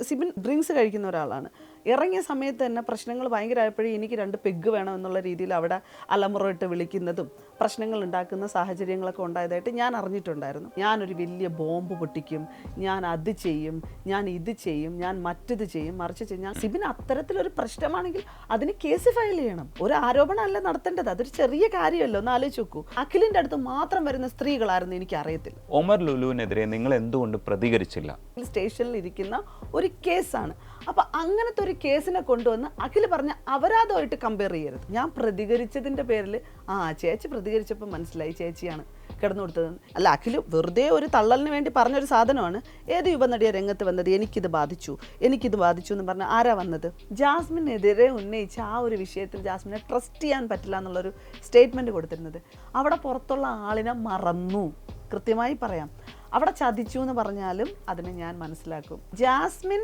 Sibin drinks കഴിക്കുന്ന ഒരാളാണ്. ഇറങ്ങിയ സമയത്ത് തന്നെ പ്രശ്നങ്ങൾ ഭയങ്കരമായപ്പോഴേ എനിക്ക് 2 പെഗ് വേണം എന്നുള്ള രീതിയിൽ അവിടെ അലമുറയിട്ട് വിളിക്കുന്നതും പ്രശ്നങ്ങൾ ഉണ്ടാക്കുന്ന സാഹചര്യങ്ങളൊക്കെ ഉണ്ടായതായിട്ട് ഞാൻ അറിഞ്ഞിട്ടുണ്ടായിരുന്നു. ഞാനൊരു വലിയ ബോംബ് പൊട്ടിക്കും, ഞാൻ അത് ചെയ്യും, ഞാൻ ഇത് ചെയ്യും, ഞാൻ മറ്റത് ചെയ്യും, മറിച്ച് ചെയ്യും. സിബിൻ അത്തരത്തിലൊരു പ്രശ്നമാണെങ്കിൽ അതിന് കേസ് ഫയൽ ചെയ്യണം. ഒരു ആരോപണമല്ല നടത്തേണ്ടത്, അതൊരു ചെറിയ കാര്യമല്ലോ. ഒന്ന് ആലോചിച്ച് നോക്കൂ. അഖിലിൻ്റെ അടുത്ത് മാത്രം വരുന്ന സ്ത്രീകളായിരുന്നു എനിക്ക് അറിയത്തില്ല. ഒമർ ലുലുവിനെതിരെ നിങ്ങൾ എന്തുകൊണ്ട് പ്രതികരിച്ചില്ല? സ്റ്റേഷനിൽ ഇരിക്കുന്ന ഒരു കേസാണ്. അപ്പം അങ്ങനത്തെ ഒരു കേസിനെ കൊണ്ടുവന്ന് അഖിൽ പറഞ്ഞ അപരാധമായിട്ട് കമ്പയർ ചെയ്യരുത്. ഞാൻ പ്രതികരിച്ചതിൻ്റെ പേരിൽ ചേച്ചി പ്രതികരിച്ചപ്പോൾ മനസ്സിലായി ചേച്ചിയാണ് കിടന്നു കൊടുത്തതെന്ന്. അല്ല, അഖിൽ വെറുതെ ഒരു തള്ളലിന് വേണ്ടി പറഞ്ഞൊരു സാധനമാണ്. ഏത് യുവനടിയെ രംഗത്ത് വന്നത് എനിക്കിത് ബാധിച്ചു എന്ന് പറഞ്ഞാൽ ആരാ വന്നത്? ജാസ്മിനെതിരെ ഉന്നയിച്ച ആ ഒരു വിഷയത്തിൽ ജാസ്മിനെ ട്രസ്റ്റ് ചെയ്യാൻ പറ്റില്ല എന്നുള്ളൊരു സ്റ്റേറ്റ്മെൻറ്റ് കൊടുത്തിരുന്നത്. അവിടെ പുറത്തുള്ള ആളിനെ മറന്നു. കൃത്യമായി പറയാം, അവിടെ ചതിച്ചു എന്ന് പറഞ്ഞാലും അതിനെ ഞാൻ മനസ്സിലാക്കും. ജാസ്മിൻ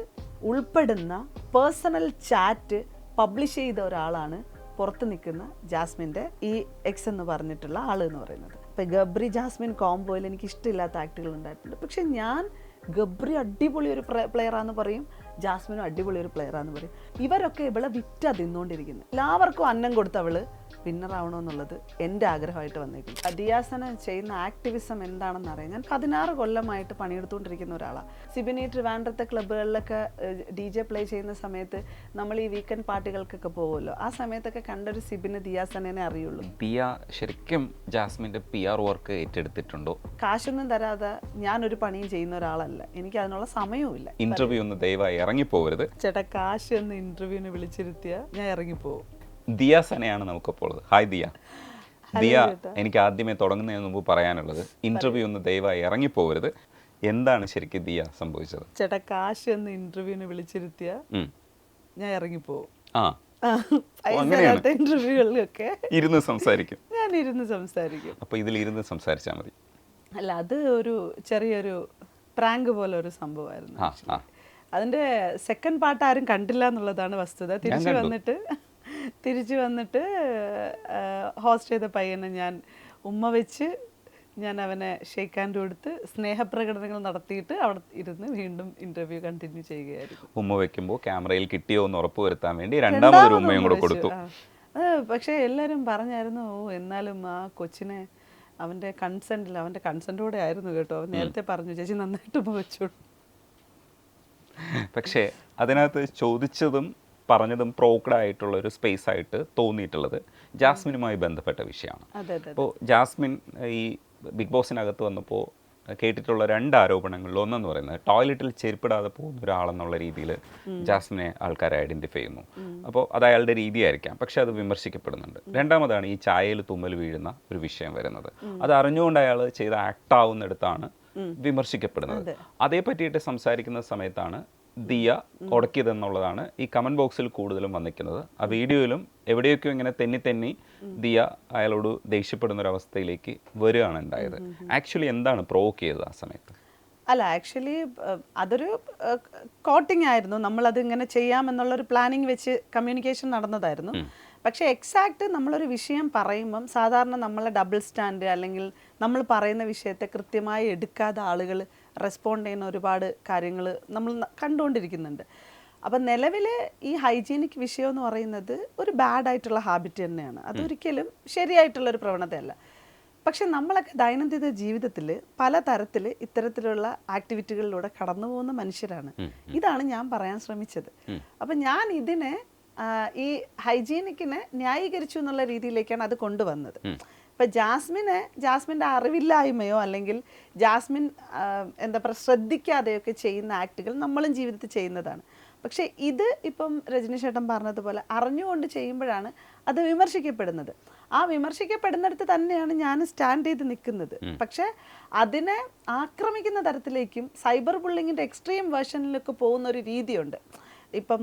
ഉൾപ്പെടുന്ന പേഴ്സണൽ ചാറ്റ് പബ്ലിഷ് ചെയ്ത ഒരാളാണ് പുറത്ത് നിൽക്കുന്ന ജാസ്മിൻ്റെ ഈ എക്സ് എന്ന് പറഞ്ഞിട്ടുള്ള ആൾ എന്ന് പറയുന്നത്. ഇപ്പം ഗബ്രി ജാസ്മിൻ കോംബോയിൽ എനിക്ക് ഇഷ്ടമില്ലാത്ത ആക്ടുകൾ ഉണ്ടായിട്ടുണ്ട്. പക്ഷെ ഞാൻ ഗബ്രി അടിപൊളി ഒരു പ്ലെയറാന്ന് പറയും, ജാസ്മിനും അടിപൊളി ഒരു പ്ലെയറാന്ന് പറയും. ഇവരൊക്കെ ഇവളെ വിറ്റാ തിന്നുകൊണ്ടിരിക്കുന്നത്. എല്ലാവർക്കും അന്നം കൊടുത്തവള് വിന്നറാവണമെന്നുള്ളത് എൻ്റെ ആഗ്രഹമായിട്ട് വന്നേക്കും. ദിയാസന ചെയ്യുന്ന ആക്ടിവിസം എന്താണെന്ന് അറിയാം. ഞാൻ 16 കൊല്ലമായിട്ട് പണിയെടുത്തുകൊണ്ടിരിക്കുന്ന ഒരാളാണ്. സിബിനി ട്രിവാൻഡ്രത്തെ ക്ലബ്ബുകളിലൊക്കെ DJ പ്ലേ ചെയ്യുന്ന സമയത്ത് നമ്മൾ ഈ വീക്കെൻഡ് പാർട്ടികൾക്കൊക്കെ പോകുമല്ലോ, ആ സമയത്തൊക്കെ കണ്ടൊരു സിബിന് ദിയാസനെ അറിയുള്ളൂ. ദിയ ശരിക്കും ജാസ്മിൻ്റെ PR വർക്ക് ഏറ്റെടുത്തിട്ടുണ്ടോ? കാശൊന്നും തരാതെ ഞാനൊരു പണിയും ചെയ്യുന്ന ഒരാളല്ല, എനിക്ക് അതിനുള്ള സമയവും ഇല്ല. ഇന്റർവ്യൂ ഒന്ന് ദയവായി ഇറങ്ങിപ്പോകരുത് ചേട്ടാ. കാശ് എന്ന് ഇന്റർവ്യൂവിന് വിളിച്ചിരുത്തിയാൽ ഞാൻ ഇറങ്ങിപ്പോവും. ദിയ സനയാണ് നമുക്കിപ്പോൾ ഉള്ളത്. ഹായ് ദിയ. ദിയ, എനിക്ക് ആദ്യമേ തുടങ്ങുന്നതിന് മുമ്പ് പറയാനുള്ളത്, ഇന്റർവ്യൂ ഒന്ന് ദയവായി ഇറങ്ങിപ്പോകരുത്. എന്താണ് ശരിക്കും ദിയ സംഭവിച്ചത്? ചേട്ടാ, കാശ് എന്ന് ഇന്റർവ്യൂവിന് വിളിച്ചിരുത്തിയാൽ ഞാൻ ഇറങ്ങിപ്പോവും. ഇന്റർവ്യൂകളിലൊക്കെ ഇരുന്ന് സംസാരിക്കും. ഞാൻ ഇരുന്ന് സംസാരിക്കും. അപ്പൊ ഇതിൽ ഇരുന്ന് സംസാരിച്ചാൽ മതി. അല്ല, അത് ഒരു ചെറിയൊരു പ്രാങ്ക് പോലെ ഒരു സംഭവമായിരുന്നു. അതിന്റെ സെക്കൻഡ് പാർട്ട് ആരും കണ്ടില്ല എന്നുള്ളതാണ് വസ്തുത. തിരിച്ചു വന്നിട്ട് ഹോസ്റ്റ് ചെയ്ത പയ്യനെ ഞാൻ ഉമ്മ വെച്ച് ഞാൻ അവനെ ഷേക്ക് ഹാൻഡ് കൊടുത്ത് സ്നേഹപ്രകടനങ്ങൾ നടത്തിയിട്ട് അവിടെ ഇരുന്ന് വീണ്ടും ഇന്റർവ്യൂ കണ്ടിന്യൂ ചെയ്യുകയായിരുന്നു. ഉമ്മ വെക്കുമ്പോൾ ക്യാമറയിൽ കിട്ടിയോ എന്ന് ഉറപ്പുവരുത്താൻ വേണ്ടി രണ്ടാമതൊരു ഉമ്മയും കൂടെ കൊടുത്തു. പക്ഷേ എല്ലാവരും പറഞ്ഞായിരുന്നു, എന്നാലും ആ കൊച്ചിനെ അവൻ്റെ കൺസെൻറ്റോടെ ആയിരുന്നു കേട്ടോ. നേരത്തെ പറഞ്ഞു ചേച്ചി നന്നായിട്ട് ഉമ്മ വെച്ചോളൂ. പക്ഷേ അതിനകത്ത് ചോദിച്ചതും പറഞ്ഞതും പ്രോക്ഡ് ആയിട്ടുള്ള ഒരു സ്പേസ് ആയിട്ട് തോന്നിയിട്ടുള്ളത് ജാസ്മിനുമായി ബന്ധപ്പെട്ട വിഷയമാണ്. അപ്പോൾ ജാസ്മിൻ ഈ ബിഗ് ബോസിനകത്ത് വന്നപ്പോൾ കേട്ടിട്ടുള്ള 2 ആരോപണങ്ങളിൽ ഒന്നെന്ന് പറയുന്നത് ടോയ്ലറ്റിൽ ചെരുപ്പിടാതെ പോകുന്ന ഒരാളെന്നുള്ള രീതിയിൽ ജാസ്മിനെ ആൾക്കാരെ ഐഡൻറ്റിഫൈ ചെയ്യുന്നു. അപ്പോൾ അത് അയാളുടെ രീതിയായിരിക്കാം, പക്ഷെ അത് വിമർശിക്കപ്പെടുന്നുണ്ട്. രണ്ടാമതാണ് ഈ ചായയിൽ തുമ്മൽ വീഴുന്ന ഒരു വിഷയം വരുന്നത്. അത് അറിഞ്ഞുകൊണ്ട് അയാൾ ചെയ്ത ആക്ട് ആവുന്നിടത്താണ് വിമർശിക്കപ്പെടുന്നത്. അതേ പറ്റിയിട്ട് സംസാരിക്കുന്ന സമയത്താണ് ദിയ ഉടക്കിയതെന്നുള്ളതാണ് ഈ കമൻറ്റ് ബോക്സിൽ കൂടുതലും വന്നിരിക്കുന്നത്. ആ വീഡിയോയിലും എവിടെയൊക്കെയോ ഇങ്ങനെ തെന്നി ദിയ അയാളോട് ദേഷ്യപ്പെടുന്ന ഒരു അവസ്ഥയിലേക്ക് വരികയാണ് ഉണ്ടായത്. ആക്ച്വലി എന്താണ് പ്രൊവോക്ക് ചെയ്തത് ആ സമയത്ത്? അല്ല, ആക്ച്വലി അതൊരു കോട്ടിംഗ് ആയിരുന്നു. നമ്മളത് ഇങ്ങനെ ചെയ്യാമെന്നുള്ളൊരു പ്ലാനിങ് വെച്ച് കമ്മ്യൂണിക്കേഷൻ നടന്നതായിരുന്നു. പക്ഷേ എക്സാക്റ്റ് നമ്മളൊരു വിഷയം പറയുമ്പം സാധാരണ നമ്മളെ ഡബിൾ സ്റ്റാൻഡ് അല്ലെങ്കിൽ നമ്മൾ പറയുന്ന വിഷയത്തെ കൃത്യമായി എടുക്കാതെ ആളുകൾ റെസ്പോണ്ട് ചെയ്യുന്ന ഒരുപാട് കാര്യങ്ങൾ നമ്മൾ കണ്ടുകൊണ്ടിരിക്കുന്നുണ്ട്. അപ്പം നിലവിൽ ഈ ഹൈജീനിക് വിഷയം എന്ന് പറയുന്നത് ഒരു ബാഡായിട്ടുള്ള ഹാബിറ്റ് തന്നെയാണ്. അതൊരിക്കലും ശരിയായിട്ടുള്ളൊരു പ്രവണതയല്ല. പക്ഷെ നമ്മളൊക്കെ ദൈനംദിന ജീവിതത്തിൽ പലതരത്തിൽ ഇത്തരത്തിലുള്ള ആക്ടിവിറ്റികളിലൂടെ കടന്നു പോകുന്ന മനുഷ്യരാണ്. ഇതാണ് ഞാൻ പറയാൻ ശ്രമിച്ചത്. അപ്പം ഞാൻ ഇതിനെ ഈ ഹൈജീനിക്കിനെ ന്യായീകരിച്ചു എന്നുള്ള രീതിയിലേക്കാണ് അത് കൊണ്ടുവന്നത്. ഇപ്പം ജാസ്മിൻ്റെ അറിവില്ലായ്മയോ അല്ലെങ്കിൽ ജാസ്മിൻ എന്താ പറയുക ശ്രദ്ധിക്കാതെയൊക്കെ ചെയ്യുന്ന ആക്ടുകൾ നമ്മളും ജീവിതത്തിൽ ചെയ്യുന്നതാണ്. പക്ഷേ ഇത് ഇപ്പം രജനി ചേട്ടൻ പറഞ്ഞതുപോലെ അറിഞ്ഞുകൊണ്ട് ചെയ്യുമ്പോഴാണ് അത് വിമർശിക്കപ്പെടുന്നത്. ആ വിമർശിക്കപ്പെടുന്നിടത്ത് തന്നെയാണ് ഞാൻ സ്റ്റാൻഡ് ചെയ്ത് നിൽക്കുന്നത്. പക്ഷേ അതിനെ ആക്രമിക്കുന്ന തരത്തിലേക്കും സൈബർ ബുള്ളിങ്ങിൻ്റെ എക്സ്ട്രീം വേർഷനിലൊക്കെ പോകുന്ന ഒരു രീതിയുണ്ട്. ഇപ്പം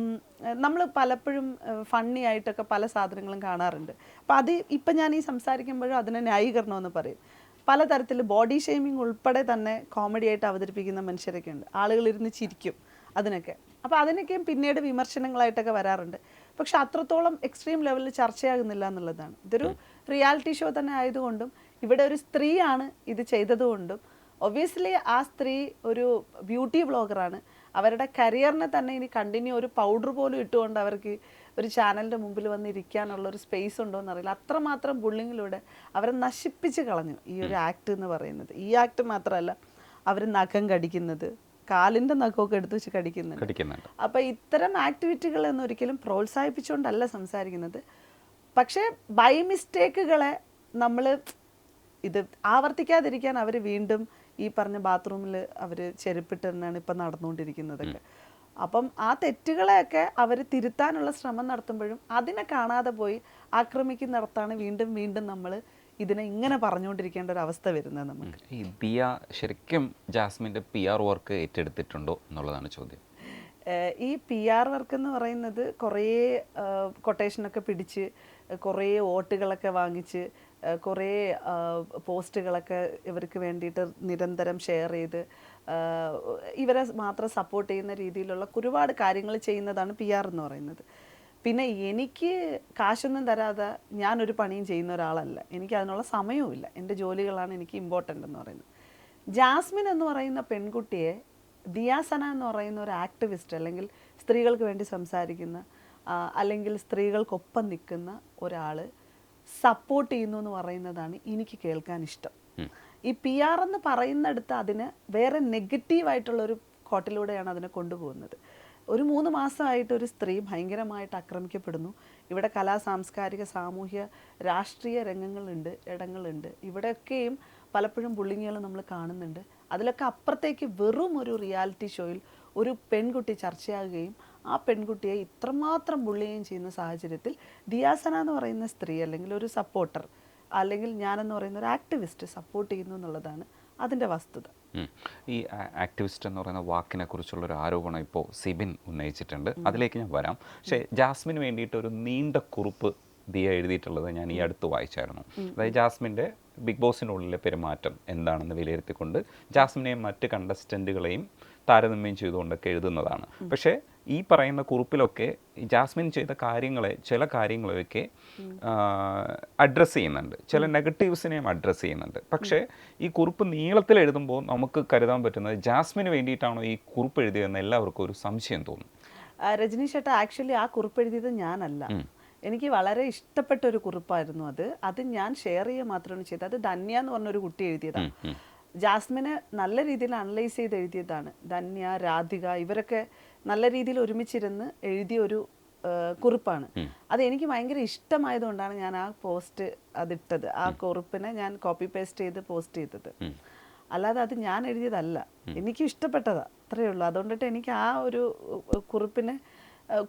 നമ്മൾ പലപ്പോഴും ഫണ്ണി ആയിട്ടൊക്കെ പല സാധനങ്ങളും കാണാറുണ്ട്. അപ്പം അത് ഇപ്പം ഞാൻ ഈ സംസാരിക്കുമ്പോഴും അതിനെ ന്യായീകരണമെന്ന് പറയും. പലതരത്തിൽ ബോഡി ഷെയ്മിങ് ഉൾപ്പെടെ തന്നെ കോമഡി ആയിട്ട് അവതരിപ്പിക്കുന്ന മനുഷ്യരൊക്കെ ഉണ്ട്. ആളുകളിരുന്ന് ചിരിക്കും അതിനൊക്കെ. അപ്പോൾ അതിനൊക്കെയും പിന്നീട് വിമർശനങ്ങളായിട്ടൊക്കെ വരാറുണ്ട്. പക്ഷെ അത്രത്തോളം എക്സ്ട്രീം ലെവലിൽ ചർച്ചയാകുന്നില്ല എന്നുള്ളതാണ്. ഇതൊരു റിയാലിറ്റി ഷോ തന്നെ ആയതുകൊണ്ടും ഇവിടെ ഒരു സ്ത്രീയാണ് ഇത് ചെയ്തതുകൊണ്ടും ഒബ്വിയസ്ലി ആ സ്ത്രീ ഒരു ബ്യൂട്ടി വ്ളോഗറാണ്. അവരുടെ കരിയറിനെ തന്നെ ഇനി കണ്ടിന്യൂ ഒരു പൗഡർ പോലും ഇട്ടുകൊണ്ട് അവർക്ക് ഒരു ചാനലിൻ്റെ മുമ്പിൽ വന്നിരിക്കാനുള്ള ഒരു സ്പേസ് ഉണ്ടോ എന്നറിയില്ല. അത്രമാത്രം ബുള്ളിങ്ങിലൂടെ അവരെ നശിപ്പിച്ച് കളഞ്ഞു ഈ ഒരു ആക്ട് എന്ന് പറയുന്നത്. ഈ ആക്ട് മാത്രമല്ല, അവർ നഖം കടിക്കുന്നത്, കാലിൻ്റെ നഖമൊക്കെ എടുത്ത് വെച്ച് കടിക്കുന്നുണ്ട്. അപ്പോൾ ഇത്തരം ആക്ടിവിറ്റികളൊന്നും ഒരിക്കലും പ്രോത്സാഹിപ്പിച്ചുകൊണ്ടല്ല സംസാരിക്കുന്നത്. പക്ഷേ ബൈ മിസ്റ്റേക്കുകളെ നമ്മൾ ഇത് ആവർത്തിക്കാതിരിക്കാൻ അവർ വീണ്ടും ഈ പറഞ്ഞ ബാത്റൂമിൽ അവർ ചെരുപ്പിട്ട് തന്നെയാണ് ഇപ്പം നടന്നുകൊണ്ടിരിക്കുന്നതൊക്കെ. അപ്പം ആ തെറ്റുകളെയൊക്കെ അവർ തിരുത്താനുള്ള ശ്രമം നടത്തുമ്പോഴും അതിനെ കാണാതെ പോയി ആക്രമിക്കുന്നിടത്താണ് വീണ്ടും വീണ്ടും നമ്മൾ ഇതിനെ ഇങ്ങനെ പറഞ്ഞുകൊണ്ടിരിക്കേണ്ട ഒരു അവസ്ഥ വരുന്നത് നമുക്ക്. ഈ ദിയ ശരിക്കും ജാസ്മിൻ്റെ PR വർക്ക് ഏറ്റെടുത്തിട്ടുണ്ടോ എന്നുള്ളതാണ് ചോദ്യം. ഈ PR വർക്ക് എന്ന് പറയുന്നത് കുറേ കൊട്ടേഷനൊക്കെ പിടിച്ച്, കുറേ വോട്ടുകളൊക്കെ വാങ്ങിച്ച്, കുറേ പോസ്റ്റുകളൊക്കെ ഇവർക്ക് വേണ്ടിയിട്ട് നിരന്തരം ഷെയർ ചെയ്ത് ഇവരെ മാത്രം സപ്പോർട്ട് ചെയ്യുന്ന രീതിയിലുള്ള ഒരുപാട് കാര്യങ്ങൾ ചെയ്യുന്നതാണ് PR എന്ന് പറയുന്നത്. പിന്നെ എനിക്ക് കാശൊന്നും തരാതെ ഞാനൊരു പണിയും ചെയ്യുന്ന ഒരാളല്ല. എനിക്ക് അതിനുള്ള സമയവുമില്ല. എൻ്റെ ജോലികളാണ് എനിക്ക് ഇമ്പോർട്ടൻ്റ് എന്ന് പറയുന്നത്. ജാസ്മിൻ എന്ന് പറയുന്ന പെൺകുട്ടിയെ ദിയാസന എന്ന് പറയുന്ന ഒരു ആക്ടിവിസ്റ്റ്, അല്ലെങ്കിൽ സ്ത്രീകൾക്ക് വേണ്ടി സംസാരിക്കുന്ന, അല്ലെങ്കിൽ സ്ത്രീകൾക്കൊപ്പം നിൽക്കുന്ന ഒരാൾ സപ്പോർട്ട് ചെയ്യുന്നു എന്ന് പറയുന്നതാണ് എനിക്ക് കേൾക്കാൻ ഇഷ്ടം. ഈ PR എന്ന് പറയുന്നിടത്ത് അതിന് വേറെ നെഗറ്റീവായിട്ടുള്ളൊരു കോട്ടിലൂടെയാണ് അതിനെ കൊണ്ടുപോകുന്നത്. ഒരു 3 മാസമായിട്ട് ഒരു സ്ത്രീ ഭയങ്കരമായിട്ട് ആക്രമിക്കപ്പെടുന്നു. ഇവിടെ കലാ, സാംസ്കാരിക, സാമൂഹ്യ, രാഷ്ട്രീയ രംഗങ്ങളുണ്ട്, ഇടങ്ങളുണ്ട്. ഇവിടെയൊക്കെയും പലപ്പോഴും ബുള്ളിങ്ങുകൾ നമ്മൾ കാണുന്നുണ്ട്. അതിലൊക്കെ അപ്പുറത്തേക്ക് വെറും ഒരു റിയാലിറ്റി ഷോയിൽ ഒരു പെൺകുട്ടി ചർച്ചയാകുകയും ആ പെൺകുട്ടിയെ ഇത്രമാത്രം ബുള്ളിയും ചെയ്യുന്ന സാഹചര്യത്തിൽ ദിയാസന എന്ന് പറയുന്ന സ്ത്രീ, അല്ലെങ്കിൽ ഒരു സപ്പോർട്ടർ, അല്ലെങ്കിൽ ഞാനെന്ന് പറയുന്ന ഒരു ആക്ടിവിസ്റ്റ് സപ്പോർട്ട് ചെയ്യുന്നു എന്നുള്ളതാണ് അതിൻ്റെ വസ്തുത. ഈ ആക്ടിവിസ്റ്റ് എന്ന് പറയുന്ന വാക്കിനെ കുറിച്ചുള്ളൊരു ആരോപണം ഇപ്പോൾ സിബിൻ ഉന്നയിച്ചിട്ടുണ്ട്. അതിലേക്ക് ഞാൻ വരാം. പക്ഷേ ജാസ്മിന് വേണ്ടിയിട്ട് ഒരു നീണ്ട കുറിപ്പ് ദിയ എഴുതിയിട്ടുള്ളത് ഞാൻ ഈ അടുത്ത് വായിച്ചായിരുന്നു. അതായത് ജാസ്മിൻ്റെ ബിഗ് ബോസിനുള്ളിലെ പെരുമാറ്റം എന്താണെന്ന് വിലയിരുത്തിക്കൊണ്ട് ജാസ്മിനെയും മറ്റ് കണ്ടസ്റ്റൻറ്റുകളെയും താരതമ്യം ചെയ്തുകൊണ്ടൊക്കെ എഴുതുന്നതാണ്. പക്ഷേ ഈ പറയുന്ന കുറിപ്പിലൊക്കെ ജാസ്മിൻ ചെയ്ത ചില കാര്യങ്ങളെയൊക്കെ അഡ്രസ്സ് ചെയ്യുന്നുണ്ട്, ചില നെഗറ്റീവ്സിനെയും അഡ്രസ്സ് ചെയ്യുന്നുണ്ട്. പക്ഷേ ഈ കുറിപ്പ് നീളത്തിൽ എഴുതുമ്പോൾ നമുക്ക് കരുതാൻ പറ്റുന്നത് ജാസ്മിന് വേണ്ടിയിട്ടാണോ ഈ കുറിപ്പ് എഴുതിയതെന്ന് എല്ലാവർക്കും ഒരു സംശയം തോന്നും. രജനി ചേട്ടാ, ആക്ച്വലി ആ കുറിപ്പ് എഴുതിയത് ഞാനല്ല. എനിക്ക് വളരെ ഇഷ്ടപ്പെട്ട ഒരു കുറിപ്പായിരുന്നു അത് ഞാൻ ഷെയർ ചെയ്യുക മാത്രമാണ് ചെയ്തത്. അത് ധന്യ എന്ന് പറഞ്ഞൊരു കുട്ടി എഴുതിയതാണ്. ജാസ്മിനെ നല്ല രീതിയിൽ അനലൈസ് ചെയ്ത് എഴുതിയതാണ്. ധന്യ, രാധിക ഇവരൊക്കെ നല്ല രീതിയിൽ ഒരുമിച്ചിരുന്ന് എഴുതിയ ഒരു കുറിപ്പാണ്. അത് എനിക്ക് ഭയങ്കര ഇഷ്ടമായതുകൊണ്ടാണ് ഞാൻ ആ പോസ്റ്റ് അതിട്ടത്. ആ കുറിപ്പിനെ ഞാൻ കോപ്പി പേസ്റ്റ് ചെയ്ത് പോസ്റ്റ് ചെയ്തത്. അല്ലാതെ അത് ഞാൻ എഴുതിയതല്ല. എനിക്ക് ഇഷ്ടപ്പെട്ടതാ, അത്രയേ ഉള്ളൂ. അതുകൊണ്ടിട്ട് എനിക്ക് ആ ഒരു കുറിപ്പിനെ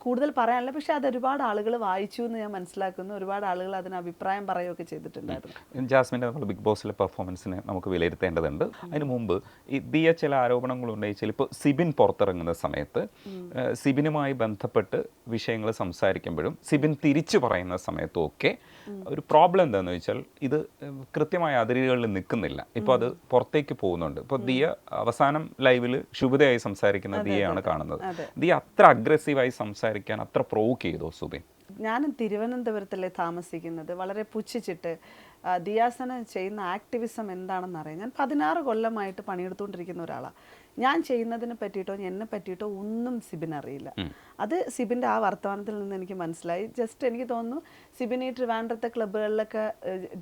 കൂടുതൽ പറയാനില്ല. പക്ഷെ അത് ഒരുപാട് ആളുകൾ വായിച്ചു എന്ന് ഞാൻ മനസ്സിലാക്കുന്നു. ഒരുപാട് ആളുകൾ അതിന് അഭിപ്രായം പറയുകയൊക്കെ ചെയ്തിട്ടുണ്ടായിരുന്നു. ജാസ്മിൻ്റെ നമ്മൾ ബിഗ് ബോസിലെ പെർഫോമൻസിനെ നമുക്ക് വിലയിരുത്തേണ്ടതുണ്ട്. അതിന് മുമ്പ് ഈ ദിയ ചില ആരോപണങ്ങൾ ഉന്നയിച്ചാൽ, ഇപ്പോൾ സിബിൻ പുറത്തിറങ്ങുന്ന സമയത്ത് സിബിനുമായി ബന്ധപ്പെട്ട് വിഷയങ്ങൾ സംസാരിക്കുമ്പോഴും സിബിൻ തിരിച്ചു പറയുന്ന സമയത്തും ഒക്കെ ഒരു പ്രോബ്ലം എന്താണെന്ന് വെച്ചാൽ ഇത് കൃത്യമായ അതിരുകളിൽ നിൽക്കുന്നില്ല. ഇപ്പോൾ അത് പുറത്തേക്ക് പോകുന്നുണ്ട്. ഇപ്പോൾ ദിയ അവസാനം ലൈവിൽ ശുഭതയായി സംസാരിക്കുന്ന ദിയയാണ് കാണുന്നത്. ദിയ അത്ര അഗ്രസീവായി സംസാരിക്കാൻ അത്ര പ്രൊവോക്ക് ചെയ്തോ സുബിൻ? ഞാൻ തിരുവനന്തപുരത്തല്ലേ താമസിക്കുന്നത്. വളരെ പുച്ഛിച്ചിട്ട് ദിയാസന ചെയ്യുന്ന ആക്ടിവിസം എന്താണെന്ന് അറിയാം. ഞാൻ 16 കൊല്ലമായിട്ട് പണിയെടുത്തുകൊണ്ടിരിക്കുന്ന ഒരാളാണ്. ഞാൻ ചെയ്യുന്നതിനെ പറ്റിയിട്ടോ എന്നെ പറ്റിയിട്ടോ ഒന്നും സിബിൻ അറിയില്ല. അത് സിബിൻ്റെ ആ വർത്തമാനത്തിൽ നിന്ന് എനിക്ക് മനസ്സിലായി. ജസ്റ്റ് എനിക്ക് തോന്നുന്നു സിബിൻ ഈ ട്രിവാൻഡ്രത്തെ ക്ലബ്ബുകളിലൊക്കെ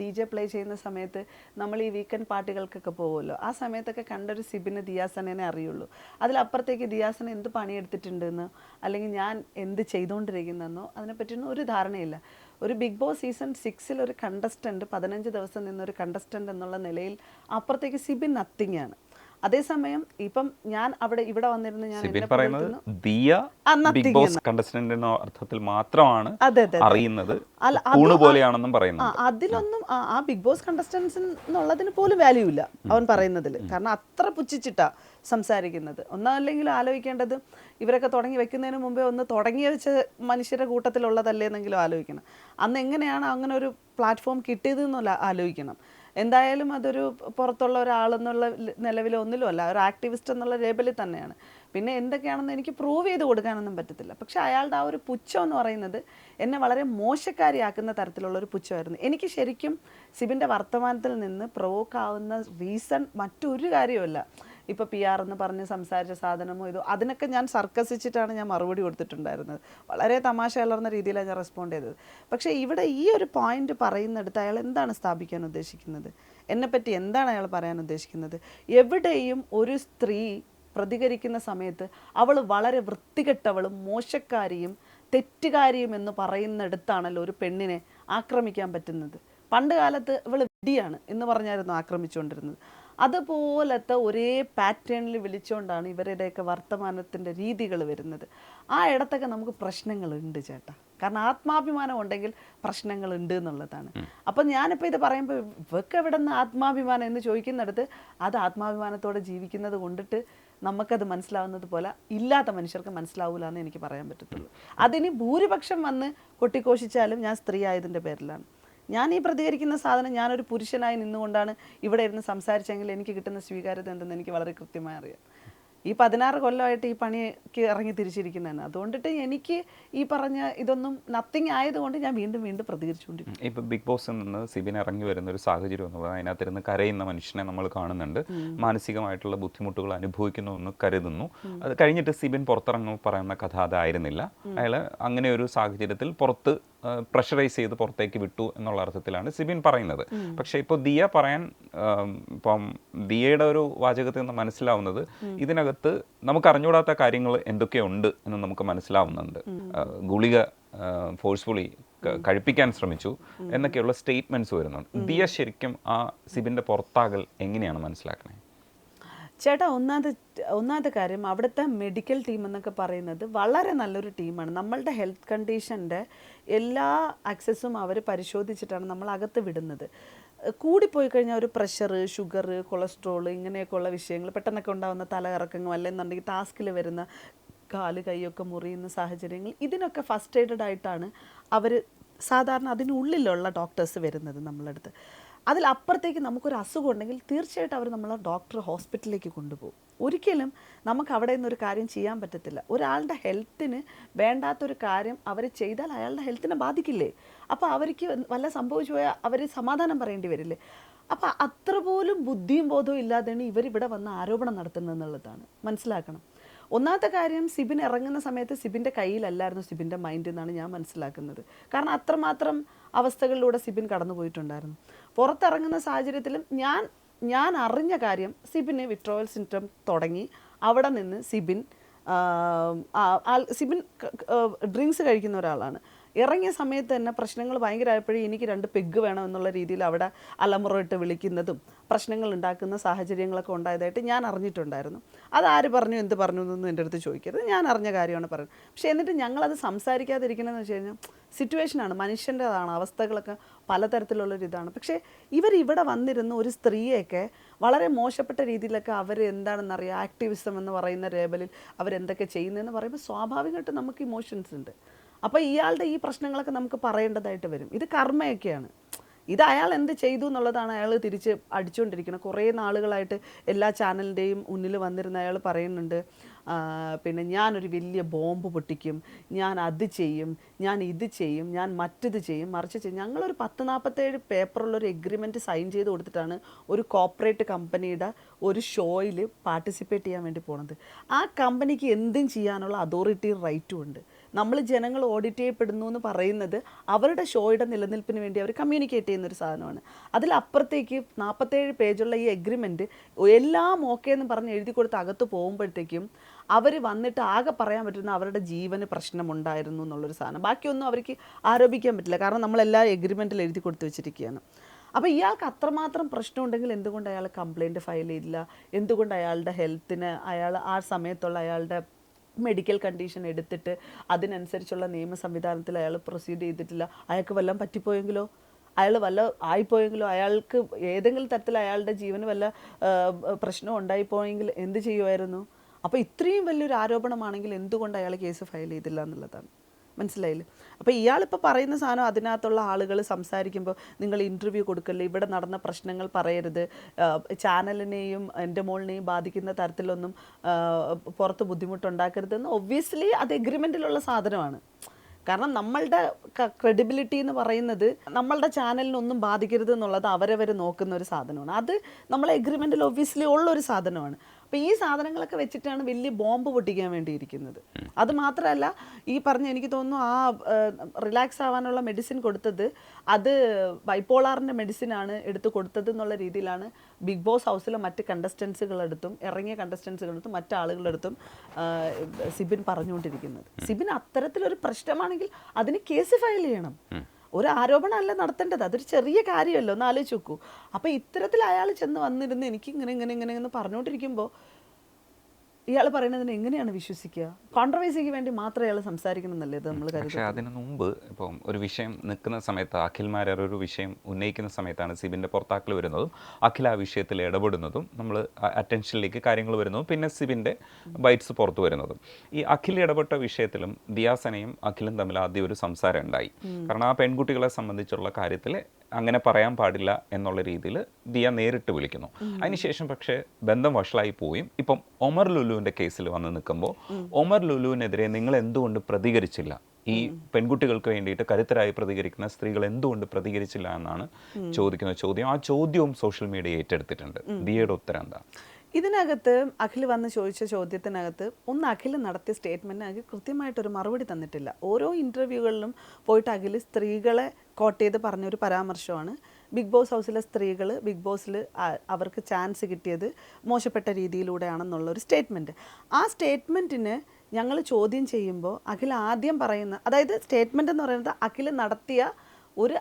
DJ പ്ലേ ചെയ്യുന്ന സമയത്ത് നമ്മൾ ഈ വീക്കെൻഡ് പാർട്ടികൾക്കൊക്കെ പോകുമല്ലോ, ആ സമയത്തൊക്കെ കണ്ടൊരു സിബിന് ദിയാസനെ അറിയുള്ളൂ. അതിലപ്പുറത്തേക്ക് ദിയാസന എന്ത് പണിയെടുത്തിട്ടുണ്ടെന്നോ അല്ലെങ്കിൽ ഞാൻ എന്ത് ചെയ്തുകൊണ്ടിരിക്കുന്നതെന്നോ അതിനെപ്പറ്റിയൊന്നും ഒരു ധാരണയില്ല. ഒരു ബിഗ് ബോസ് സീസൺ 6 ഒരു കണ്ടസ്റ്റൻറ്റ് 15 ദിവസം നിന്നൊരു കണ്ടസ്റ്റൻ്റ് എന്നുള്ള നിലയിൽ അപ്പുറത്തേക്ക് സിബിൻ നത്തിങ് ആണ്. അതേസമയം ഇപ്പം ഞാൻ ഇവിടെ വന്നിരുന്നു, ഞാൻ ബിഗ് ബോസ് കണ്ടസ്റ്റന്റ് എന്ന അർത്ഥത്തിൽ മാത്രമാണ് അറിയുന്നത്, അതിലൊന്നും ആ ബിഗ് ബോസ് കണ്ടസ്റ്റൻസ് എന്നുള്ളതിന് പോലും വാല്യൂ ഇല്ല അവൻ പറയുന്നതിൽ. കാരണം അത്ര പുച്ഛിച്ചിട്ടാ സംസാരിക്കുന്നത്. ഒന്നല്ലെങ്കിൽ ആലോചിക്കേണ്ടത് ഇവരൊക്കെ തുടങ്ങി വെക്കുന്നതിന് മുമ്പേ ഒന്ന് തുടങ്ങി വെച്ച മനുഷ്യരുടെ കൂട്ടത്തിലുള്ളതല്ലേ എന്നെങ്കിലും ആലോചിക്കണം. അന്ന് എങ്ങനെയാണ് അങ്ങനെ ഒരു പ്ലാറ്റ്ഫോം കിട്ടിയതെന്നുള്ള ആലോചിക്കണം. എന്തായാലും അതൊരു പുറത്തുള്ള ഒരാളെന്നുള്ള നിലവിലൊന്നിലുമല്ല, ഒരു ആക്ടിവിസ്റ്റ് എന്നുള്ള ലേബലിൽ തന്നെയാണ്. പിന്നെ എന്തൊക്കെയാണെന്ന് എനിക്ക് പ്രൂവ് ചെയ്ത് കൊടുക്കാനൊന്നും പറ്റത്തില്ല. പക്ഷേ അയാളുടെ ആ ഒരു പുച്ഛം എന്ന് പറയുന്നത് എന്നെ വളരെ മോശക്കാരിയാക്കുന്ന തരത്തിലുള്ളൊരു പുച്ഛമായിരുന്നു. എനിക്ക് ശരിക്കും സിബിൻ്റെ വർത്തമാനത്തിൽ നിന്ന് പ്രൊവോക്ക് ആവുന്ന റീസൺ മറ്റൊരു കാര്യമല്ല. ഇപ്പോൾ PR എന്ന് പറഞ്ഞ് സംസാരിച്ച സാധനമോ ഇതോ അതിനൊക്കെ ഞാൻ സർക്കസിച്ചിട്ടാണ് ഞാൻ മറുപടി കൊടുത്തിട്ടുണ്ടായിരുന്നത്. വളരെ തമാശ കലർന്ന രീതിയിലാണ് ഞാൻ റെസ്പോണ്ട് ചെയ്തത്. പക്ഷേ ഇവിടെ ഈ ഒരു പോയിന്റ് പറയുന്നിടത്ത് അയാൾ എന്താണ് സ്ഥാപിക്കാൻ ഉദ്ദേശിക്കുന്നത്, എന്നെപ്പറ്റി എന്താണ് അയാൾ പറയാൻ ഉദ്ദേശിക്കുന്നത്? എവിടെയും ഒരു സ്ത്രീ പ്രതികരിക്കുന്ന സമയത്ത് അവൾ വളരെ വൃത്തികെട്ടവളും മോശക്കാരിയും തെറ്റുകാരിയും എന്ന് പറയുന്നിടത്താണല്ലോ ഒരു പെണ്ണിനെ ആക്രമിക്കാൻ പറ്റുന്നത്. പണ്ട് കാലത്ത് ഇവൾ വിഡിയാണ് എന്ന് പറഞ്ഞായിരുന്നു ആക്രമിച്ചുകൊണ്ടിരുന്നത്. അതുപോലത്തെ ഒരേ പാറ്റേണിൽ വിളിച്ചുകൊണ്ടാണ് ഇവരുടെയൊക്കെ വർത്തമാനത്തിൻ്റെ രീതികൾ വരുന്നത്. ആ ഇടത്തൊക്കെ നമുക്ക് പ്രശ്നങ്ങളുണ്ട് ചേട്ടാ. കാരണം ആത്മാഭിമാനം ഉണ്ടെങ്കിൽ പ്രശ്നങ്ങളുണ്ട് എന്നുള്ളതാണ്. അപ്പം ഞാനിപ്പോൾ ഇത് പറയുമ്പോൾ ഇവർക്ക് എവിടെ നിന്ന് ആത്മാഭിമാനം എന്ന് ചോദിക്കുന്നിടത്ത് അത് ആത്മാഭിമാനത്തോടെ ജീവിക്കുന്നത് കൊണ്ടിട്ട് നമുക്കത് മനസ്സിലാവുന്നത് പോലെ ഇല്ലാത്ത മനുഷ്യർക്ക് മനസ്സിലാവില്ല എന്ന് എനിക്ക് പറയാൻ പറ്റത്തുള്ളൂ. അതിന് ഭൂരിപക്ഷം വന്ന് കൊട്ടിഘോഷിച്ചാലും ഞാൻ സ്ത്രീ ആയതിൻ്റെ പേരിലാണ്. ഞാൻ ഈ പ്രതികരിക്കുന്ന സാധനം ഞാനൊരു പുരുഷനായി നിന്നുകൊണ്ടാണ് ഇവിടെ ഇരുന്ന് സംസാരിച്ചെങ്കിൽ എനിക്ക് കിട്ടുന്ന സ്വീകാര്യത എന്തെന്ന് എനിക്ക് വളരെ കൃത്യമായി അറിയാം. ഈ 16 കൊല്ലമായിട്ട് ഈ പണിക്ക് ഇറങ്ങി തിരിച്ചിരിക്കുന്നതാണ്. അതുകൊണ്ടിട്ട് എനിക്ക് ഈ പറഞ്ഞ ഇതൊന്നും നത്തിങ് ആയതുകൊണ്ട് ഞാൻ വീണ്ടും വീണ്ടും പ്രതികരിച്ചുകൊണ്ടിരിക്കും. ഇപ്പം ബിഗ് ബോസിൽ നിന്ന് സിബിൻ ഇറങ്ങി വരുന്ന ഒരു സാഹചര്യം എന്ന് പറഞ്ഞാൽ അതിനകത്തിരുന്ന് കരയുന്ന മനുഷ്യനെ നമ്മൾ കാണുന്നുണ്ട്. മാനസികമായിട്ടുള്ള ബുദ്ധിമുട്ടുകൾ അനുഭവിക്കുന്നു എന്ന് കരുതുന്നു. അത് കഴിഞ്ഞിട്ട് സിബിൻ പുറത്തിറങ്ങുമ്പോൾ പറയുന്ന കഥ അതായിരുന്നില്ല. അയാൾ അങ്ങനെ ഒരു സാഹചര്യത്തിൽ പുറത്ത് പ്രഷറൈസ് ചെയ്ത് പുറത്തേക്ക് വിട്ടു എന്നുള്ള അർത്ഥത്തിലാണ് സിബിൻ പറയുന്നത്. പക്ഷെ ഇപ്പോൾ ദിയ പറയാൻ ഇപ്പം ദിയയുടെ ഒരു വാചകത്തിൽ നിന്ന് മനസ്സിലാവുന്നത് ഇതിനകത്ത് നമുക്ക് അറിഞ്ഞുകൂടാത്ത കാര്യങ്ങൾ എന്തൊക്കെയുണ്ട് എന്ന് നമുക്ക് മനസ്സിലാവുന്നുണ്ട്. ഗുളിക ഫോഴ്സ്ഫുള്ളി കഴിപ്പിക്കാൻ ശ്രമിച്ചു എന്നൊക്കെയുള്ള സ്റ്റേറ്റ്മെന്റ്സ് വരുന്നുണ്ട്. ദിയ ശരിക്കും ആ സിബിന്റെ പുറത്താകൽ എങ്ങനെയാണ് മനസ്സിലാക്കണേ? ചേട്ടാ, ഒന്നാമത്തെ കാര്യം അവിടുത്തെ മെഡിക്കൽ ടീം എന്നൊക്കെ പറയുന്നത് വളരെ നല്ലൊരു ടീമാണ്. നമ്മളുടെ ഹെൽത്ത് കണ്ടീഷൻ്റെ എല്ലാ ആക്സസും അവർ പരിശോധിച്ചിട്ടാണ് നമ്മൾ അകത്ത് വിടുന്നത്. കൂടിപ്പോയി കഴിഞ്ഞാൽ ഒരു പ്രഷർ, ഷുഗർ, കൊളസ്ട്രോൾ ഇങ്ങനെയൊക്കെയുള്ള വിഷയങ്ങൾ പെട്ടെന്നൊക്കെ ഉണ്ടാകുന്ന തലകറക്കങ്ങൾ അല്ലെന്നുണ്ടെങ്കിൽ ടാസ്കിൽ വരുന്ന കാല് കൈയൊക്കെ മുറിയുന്ന സാഹചര്യങ്ങൾ, ഇതിനൊക്കെ ഫസ്റ്റ് എയ്ഡഡ് ആയിട്ടാണ് അവർ സാധാരണ അതിനുള്ളിലുള്ള ഡോക്ടേഴ്സ് വരുന്നത് നമ്മളടുത്ത്. അതിലപ്പുറത്തേക്ക് നമുക്കൊരു അസുഖം ഉണ്ടെങ്കിൽ തീർച്ചയായിട്ടും അവർ നമ്മളെ ഡോക്ടർ ഹോസ്പിറ്റലിലേക്ക് കൊണ്ടുപോകും. ഒരിക്കലും നമുക്ക് അവിടെ നിന്നൊരു കാര്യം ചെയ്യാൻ പറ്റത്തില്ല. ഒരാളുടെ ഹെൽത്തിന് വേണ്ടാത്തൊരു കാര്യം അവർ ചെയ്താൽ അയാളുടെ ഹെൽത്തിനെ ബാധിക്കില്ലേ? അപ്പോൾ അവർക്ക് വല്ല സംഭവിച്ചു പോയാൽ അവർ സമാധാനം പറയേണ്ടി വരില്ലേ? അപ്പോൾ അത്ര പോലും ബുദ്ധിയും ബോധവും ഇല്ലാതെയാണ് ഇവരിവിടെ വന്ന് ആരോപണം നടത്തുന്നതെന്നുള്ളതാണ് മനസ്സിലാക്കണം. ഒന്നാമത്തെ കാര്യം, സിബിൻ ഇറങ്ങുന്ന സമയത്ത് സിബിൻ്റെ കയ്യിലല്ലായിരുന്നു സിബിൻ്റെ മൈൻഡ് എന്നാണ് ഞാൻ മനസ്സിലാക്കുന്നത്. കാരണം അത്രമാത്രം അവസ്ഥകളിലൂടെ സിബിൻ കടന്നു പോയിട്ടുണ്ടായിരുന്നു. പുറത്തിറങ്ങുന്ന സാഹചര്യത്തിലും ഞാൻ അറിഞ്ഞ കാര്യം, സിബിന് വിട്രോവൽ സിൻഡ്രോം തുടങ്ങി. അവിടെ നിന്ന് സിബിൻ ഡ്രിങ്ക്സ് കഴിക്കുന്ന ഒരാളാണ്. ഇറങ്ങിയ സമയത്ത് തന്നെ പ്രശ്നങ്ങൾ ഭയങ്കരമായപ്പോഴേ എനിക്ക് 2 പെഗ് വേണം എന്നുള്ള രീതിയിൽ അവിടെ അലമുറയിട്ട് വിളിക്കുന്നതും പ്രശ്നങ്ങൾ ഉണ്ടാക്കുന്ന സാഹചര്യങ്ങളൊക്കെ ഉണ്ടായതായിട്ട് ഞാൻ അറിഞ്ഞിട്ടുണ്ടായിരുന്നു. അതാര് പറഞ്ഞു എന്ത് പറഞ്ഞു എന്നൊന്നും എൻ്റെ അടുത്ത് ചോദിക്കരുത്, ഞാൻ അറിഞ്ഞ കാര്യമാണ് പറയുന്നത്. പക്ഷേ എന്നിട്ട് ഞങ്ങളത് സംസാരിക്കാതിരിക്കണമെന്ന് വെച്ച് കഴിഞ്ഞാൽ സിറ്റുവേഷനാണ്, മനുഷ്യൻ്റെതാണ്, അവസ്ഥകളൊക്കെ പലതരത്തിലുള്ളൊരിതാണ്. പക്ഷേ ഇവരിവിടെ വന്നിരുന്ന ഒരു സ്ത്രീയൊക്കെ വളരെ മോശപ്പെട്ട രീതിയിലൊക്കെ അവർ എന്താണെന്നറിയാം, ആക്ടിവിസം എന്ന് പറയുന്ന ലേബലിൽ അവരെന്തൊക്കെ ചെയ്യുന്നതെന്ന് പറയുമ്പോൾ സ്വാഭാവികമായിട്ട് നമുക്ക് ഇമോഷൻസ് ഉണ്ട്. അപ്പോൾ ഇയാളുടെ ഈ പ്രശ്നങ്ങളൊക്കെ നമുക്ക് പറയേണ്ടതായിട്ട് വരും. ഇത് കർമ്മയൊക്കെയാണ്. ഇത് അയാൾ എന്ത് ചെയ്തു എന്നുള്ളതാണ് അയാൾ തിരിച്ച് അടിച്ചുകൊണ്ടിരിക്കുന്നത്. കുറേ നാളുകളായിട്ട് എല്ലാ ചാനലിൻ്റെയും മുന്നിൽ വന്നിരുന്ന അയാൾ പറയുന്നുണ്ട്, പിന്നെ ഞാനൊരു വലിയ ബോംബ് പൊട്ടിക്കും, ഞാൻ അത് ചെയ്യും, ഞാൻ ഇത് ചെയ്യും, ഞാൻ മറ്റിത് ചെയ്യും, മറിച്ച് ചെയ്യും. ഞങ്ങളൊരു 10-47 പേപ്പറുള്ളൊരു എഗ്രിമെൻറ്റ് സൈൻ ചെയ്ത് കൊടുത്തിട്ടാണ് ഒരു കോർപ്പറേറ്റ് കമ്പനിയുടെ ഒരു ഷോയിൽ പാർട്ടിസിപ്പേറ്റ് ചെയ്യാൻ വേണ്ടി പോണത്. ആ കമ്പനിക്ക് എന്തും ചെയ്യാനുള്ള അതോറിറ്റി റൈറ്റും ഉണ്ട്. നമ്മൾ ജനങ്ങൾ ഓഡിറ്റ് ചെയ്യപ്പെടുന്നു എന്ന് പറയുന്നത് അവരുടെ ഷോയുടെ നിലനിൽപ്പിന് വേണ്ടി അവർ കമ്മ്യൂണിക്കേറ്റ് ചെയ്യുന്നൊരു സാധനമാണ്. അതിലപ്പുറത്തേക്ക് 47 പേജുള്ള ഈ എഗ്രിമെൻറ്റ് എല്ലാം ഓക്കെ എന്ന് പറഞ്ഞ് എഴുതി കൊടുത്ത് അകത്ത് പോകുമ്പോഴത്തേക്കും അവർ വന്നിട്ട് ആകെ പറയാൻ പറ്റുന്ന അവരുടെ ജീവന് പ്രശ്നമുണ്ടായിരുന്നു എന്നുള്ളൊരു സാധനം. ബാക്കിയൊന്നും അവർക്ക് ആരോപിക്കാൻ പറ്റില്ല, കാരണം നമ്മളെല്ലാ എഗ്രിമെൻറ്റിൽ എഴുതി കൊടുത്ത് വെച്ചിരിക്കുകയാണ്. അപ്പോൾ ഇയാൾക്ക് അത്രമാത്രം പ്രശ്നമുണ്ടെങ്കിൽ എന്തുകൊണ്ട് അയാൾ കംപ്ലയിൻറ്റ് ഫയൽ ചെയ്തില്ല? എന്തുകൊണ്ട് അയാളുടെ ഹെൽത്തിന് അയാൾ ആ സമയത്തുള്ള അയാളുടെ മെഡിക്കൽ കണ്ടീഷൻ എടുത്തിട്ട് അതിനനുസരിച്ചുള്ള നിയമ സംവിധാനത്തിൽ അയാൾ പ്രൊസീഡ് ചെയ്തിട്ടില്ല? അയാൾക്ക് വല്ലതും പറ്റിപ്പോയെങ്കിലോ, അയാൾ വല്ല ആയിപ്പോയെങ്കിലോ, അയാൾക്ക് ഏതെങ്കിലും തരത്തിൽ അയാളുടെ ജീവന് വല്ല പ്രശ്നം ഉണ്ടായിപ്പോയെങ്കിൽ എന്ത് ചെയ്യുമായിരുന്നു? അപ്പോൾ ഇത്രയും വലിയൊരു ആരോപണമാണെങ്കിൽ എന്തുകൊണ്ട് അയാൾ കേസ് ഫയൽ ചെയ്തില്ല എന്നുള്ളതാണ്. മനസ്സിലായില്ലേ? അപ്പോൾ ഇയാളിപ്പോൾ പറയുന്ന സാധനം, അതിനകത്തുള്ള ആളുകൾ സംസാരിക്കുമ്പോൾ നിങ്ങൾ ഇൻ്റർവ്യൂ കൊടുക്കല്ലേ, ഇവിടെ നടന്ന പ്രശ്നങ്ങൾ പറയരുത്, ചാനലിനെയും എൻ്റെ മോളിനെയും ബാധിക്കുന്ന തരത്തിലൊന്നും പുറത്ത് ബുദ്ധിമുട്ടുണ്ടാക്കരുതെന്ന് ഒബ്വിയസ്ലി അത് എഗ്രിമെൻറ്റിലുള്ള സാധനമാണ്. കാരണം നമ്മളുടെ ക്രെഡിബിലിറ്റി എന്ന് പറയുന്നത് നമ്മളുടെ ചാനലിനൊന്നും ബാധിക്കരുത് എന്നുള്ളത് അവരവർ നോക്കുന്ന ഒരു സാധനമാണ്. അത് നമ്മളെ എഗ്രിമെൻറ്റിൽ ഒബ്വിയസ്ലി ഉള്ളൊരു സാധനമാണ്. അപ്പോൾ ഈ സാധനങ്ങളൊക്കെ വെച്ചിട്ടാണ് വലിയ ബോംബ് പൊട്ടിക്കാൻ വേണ്ടിയിരിക്കുന്നത്. അത് മാത്രമല്ല, ഈ പറഞ്ഞ എനിക്ക് തോന്നുന്നു ആ റിലാക്സ് ആവാനുള്ള മെഡിസിൻ കൊടുത്തത് അത് ബൈപ്പോളാറിൻ്റെ മെഡിസിനാണ് എടുത്ത് കൊടുത്തത് എന്നുള്ള രീതിയിലാണ് ബിഗ് ബോസ് ഹൗസിലെ മറ്റ് കണ്ടസ്റ്റൻസുകളെടുത്തും ഇറങ്ങിയ കണ്ടസ്റ്റൻസുകളെടുത്തും മറ്റാളുകളെടുത്തും സിബിൻ പറഞ്ഞുകൊണ്ടിരിക്കുന്നത്. സിബിൻ അത്തരത്തിലൊരു പ്രശ്നമാണെങ്കിൽ അതിന് കേസ് ഫയൽ ചെയ്യണം. ഒരു ആരോപണമല്ല നടത്തേണ്ടത്, അതൊരു ചെറിയ കാര്യമല്ലോ, ഒന്ന് ആലോചിച്ച് നോക്കൂ. അപ്പോൾ ഇത്തരത്തിൽ അയാൾ ചെന്ന് വന്നിരുന്ന് എനിക്ക് ഇങ്ങനെ എന്ന് പറഞ്ഞുകൊണ്ടിരിക്കുമ്പോൾ ഇയാൾ പറയുന്നതിന് എങ്ങനെയാണ് വിശ്വസിക്കുക? കോൺട്രവേഴ്സിക്ക് വേണ്ടി മാത്രമേ അയാൾ സംസാരിക്കണമെന്നല്ലേ ഇത് നമ്മൾ കരുതുന്നത്. പക്ഷേ അതിന് മുമ്പ് ഇപ്പം ഒരു വിഷയം നിൽക്കുന്ന സമയത്ത് അഖിൽമാരർ ഒരു വിഷയം ഉന്നയിക്കുന്ന സമയത്താണ് സിബിൻ്റെ പുറത്താക്കൽ വരുന്നതും അഖിൽ ആ വിഷയത്തിൽ ഇടപെടുന്നതും നമ്മൾ അറ്റൻഷനിലേക്ക് കാര്യങ്ങൾ വരുന്നതും പിന്നെ സിബിൻ്റെ ബൈറ്റ്സ് പുറത്തു വരുന്നതും. ഈ അഖിൽ ഇടപെട്ട വിഷയത്തിലും ദിയാസനയും അഖിലും തമ്മിൽ ആദ്യം ഒരു സംസാരം ഉണ്ടായി. കാരണം ആ പെൺകുട്ടികളെ സംബന്ധിച്ചുള്ള കാര്യത്തിൽ അങ്ങനെ പറയാൻ പാടില്ല എന്നുള്ള രീതിയിൽ ദിയ നേരിട്ട് വിളിക്കുന്നു. അതിനുശേഷം പക്ഷേ ബന്ധം വഷളായി പോയും ഇപ്പം ഒമർ ലുലുവിൻ്റെ കേസിൽ വന്ന് നിൽക്കുമ്പോൾ ഒമർ ലുലുവിനെതിരെ നിങ്ങൾ എന്തുകൊണ്ട് പ്രതികരിച്ചില്ല, ഈ പെൺകുട്ടികൾക്ക് വേണ്ടിയിട്ട് കരുത്തരായി പ്രതികരിക്കുന്ന സ്ത്രീകൾ എന്തുകൊണ്ട് പ്രതികരിച്ചില്ല എന്നാണ് ചോദിക്കുന്ന ചോദ്യം. ആ ചോദ്യവും സോഷ്യൽ മീഡിയ ഏറ്റെടുത്തിട്ടുണ്ട്. ദിയയുടെ ഉത്തരം എന്താ? ഇതിനകത്ത് അഖിൽ വന്ന് ചോദിച്ച ചോദ്യത്തിനകത്ത് അഖിൽ നടത്തിയ സ്റ്റേറ്റ്മെൻറ്റിന് അഖിൽ കൃത്യമായിട്ടൊരു മറുപടി തന്നിട്ടില്ല. ഓരോ ഇൻ്റർവ്യൂകളിലും പോയിട്ട് അഖിൽ സ്ത്രീകളെ കോട്ട് ചെയ്ത് പറഞ്ഞൊരു പരാമർശമാണ് ബിഗ് ബോസ് ഹൗസിലെ സ്ത്രീകൾ ബിഗ് ബോസിൽ അവർക്ക് ചാൻസ് കിട്ടിയത് മോശപ്പെട്ട രീതിയിലൂടെയാണെന്നുള്ളൊരു സ്റ്റേറ്റ്മെൻറ്റ്. ആ സ്റ്റേറ്റ്മെൻറ്റിന് ഞങ്ങൾ ചോദ്യം ചെയ്യുമ്പോൾ അഖിൽ ആദ്യം പറയുന്ന, അതായത് സ്റ്റേറ്റ്മെൻറ്റ് എന്ന് പറയുന്നത് അഖിൽ നടത്തിയ ഒരു